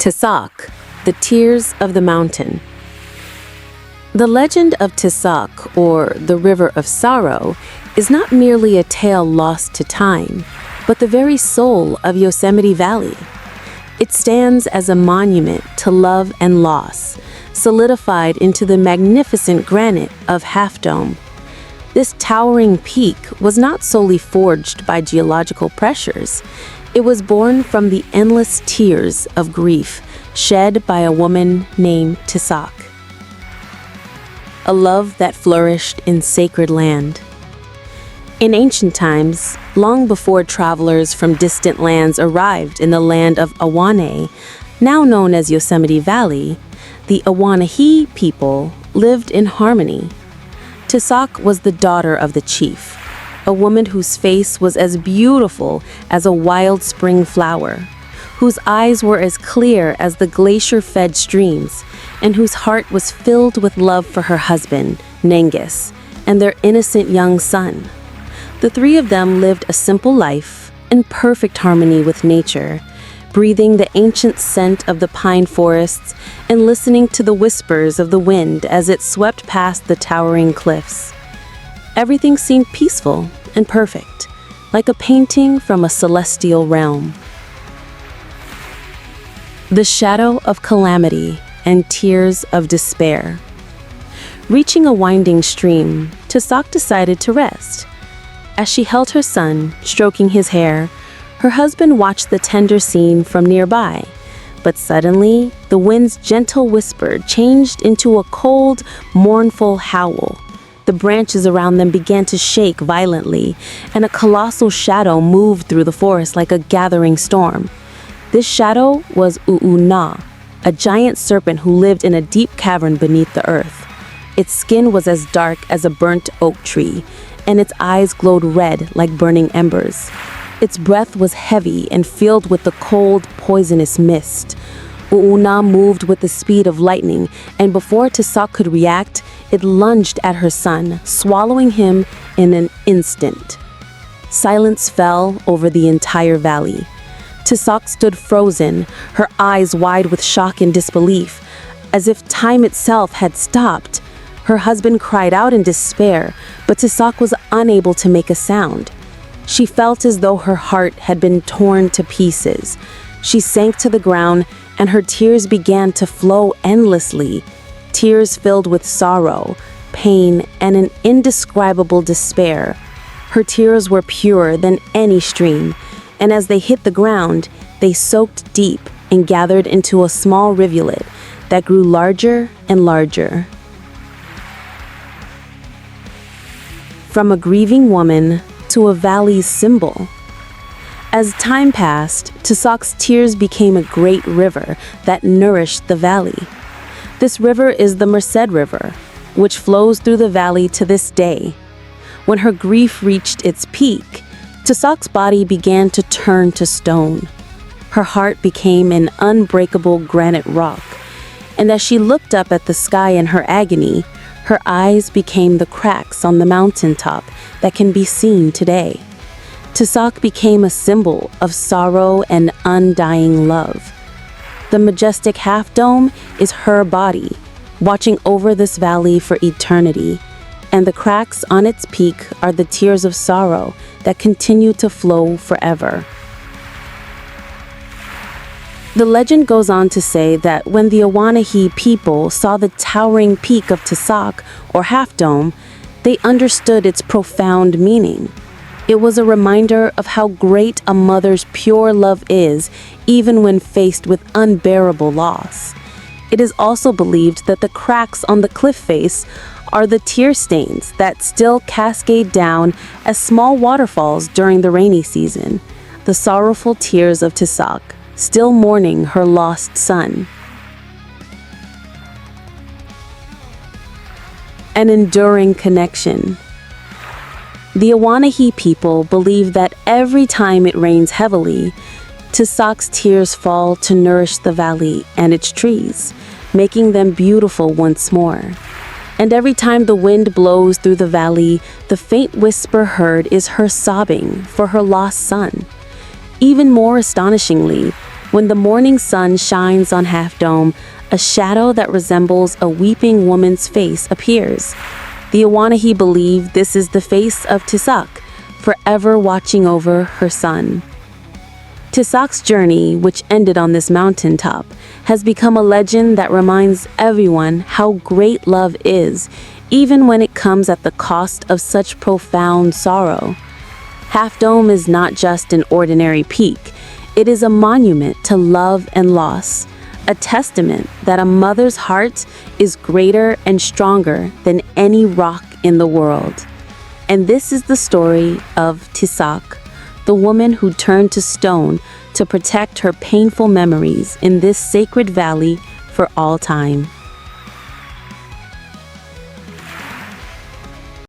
Tis-sa-ack, the Tears of the Mountain. The legend of Tis-sa-ack, or the River of Sorrow, is not merely a tale lost to time, but the very soul of Yosemite Valley. It stands as a monument to love and loss, solidified into the magnificent granite of Half Dome. This towering peak was not solely forged by geological pressures. It was born from the endless tears of grief shed by a woman named Tis-sa-ack. A love that flourished in sacred land. In ancient times, long before travelers from distant lands arrived in the land of Awane, now known as Yosemite Valley, the Awanahi people lived in harmony. Tis-sa-ack was the daughter of the chief, a woman whose face was as beautiful as a wild spring flower, whose eyes were as clear as the glacier-fed streams, and whose heart was filled with love for her husband, Nengis, and their innocent young son. The three of them lived a simple life in perfect harmony with nature, breathing the ancient scent of the pine forests and listening to the whispers of the wind as it swept past the towering cliffs. Everything seemed peaceful and perfect, like a painting from a celestial realm. The shadow of calamity and tears of despair. Reaching a winding stream, Tis-sa-ack decided to rest. As she held her son, stroking his hair, her husband watched the tender scene from nearby. But suddenly, the wind's gentle whisper changed into a cold, mournful howl. The branches around them began to shake violently, and a colossal shadow moved through the forest like a gathering storm. This shadow was U'una, a giant serpent who lived in a deep cavern beneath the earth. Its skin was as dark as a burnt oak tree, and its eyes glowed red like burning embers. Its breath was heavy and filled with the cold, poisonous mist. U'una moved with the speed of lightning, and before Tis-sa-ack could react, it lunged at her son, swallowing him in an instant. Silence fell over the entire valley. Tis-sa-ack stood frozen, her eyes wide with shock and disbelief, as if time itself had stopped. Her husband cried out in despair, but Tis-sa-ack was unable to make a sound. She felt as though her heart had been torn to pieces. She sank to the ground, and her tears began to flow endlessly. Tears filled with sorrow, pain, and an indescribable despair. Her tears were purer than any stream, and as they hit the ground, they soaked deep and gathered into a small rivulet that grew larger and larger. From a grieving woman to a valley's symbol. As time passed, Tis-sa-ack's tears became a great river that nourished the valley. This river is the Merced River, which flows through the valley to this day. When her grief reached its peak, Tis-sa-ack's body began to turn to stone. Her heart became an unbreakable granite rock, and as she looked up at the sky in her agony, her eyes became the cracks on the mountaintop that can be seen today. Tis-sa-ack became a symbol of sorrow and undying love. The majestic Half Dome is her body, watching over this valley for eternity, and the cracks on its peak are the tears of sorrow that continue to flow forever. The legend goes on to say that when the Awanahi people saw the towering peak of Tis-sa-ack, or Half Dome, they understood its profound meaning. It was a reminder of how great a mother's pure love is, even when faced with unbearable loss. It is also believed that the cracks on the cliff face are the tear stains that still cascade down as small waterfalls during the rainy season, the sorrowful tears of Tis-sa-ack, still mourning her lost son. An enduring connection. The Awanahi people believe that every time it rains heavily, Tis-sa-ack's tears fall to nourish the valley and its trees, making them beautiful once more. And every time the wind blows through the valley, the faint whisper heard is her sobbing for her lost son. Even more astonishingly, When the morning sun shines on Half Dome, a shadow that resembles a weeping woman's face appears. The Awanahi believe this is the face of Tis-sa-ack, forever watching over her son. Tis-sa-ack's journey, which ended on this mountaintop, has become a legend that reminds everyone how great love is, even when it comes at the cost of such profound sorrow. Half Dome is not just an ordinary peak. It is a monument to love and loss, a testament that a mother's heart is greater and stronger than any rock in the world. And this is the story of Tis-sa-ack, the woman who turned to stone to protect her painful memories in this sacred valley for all time.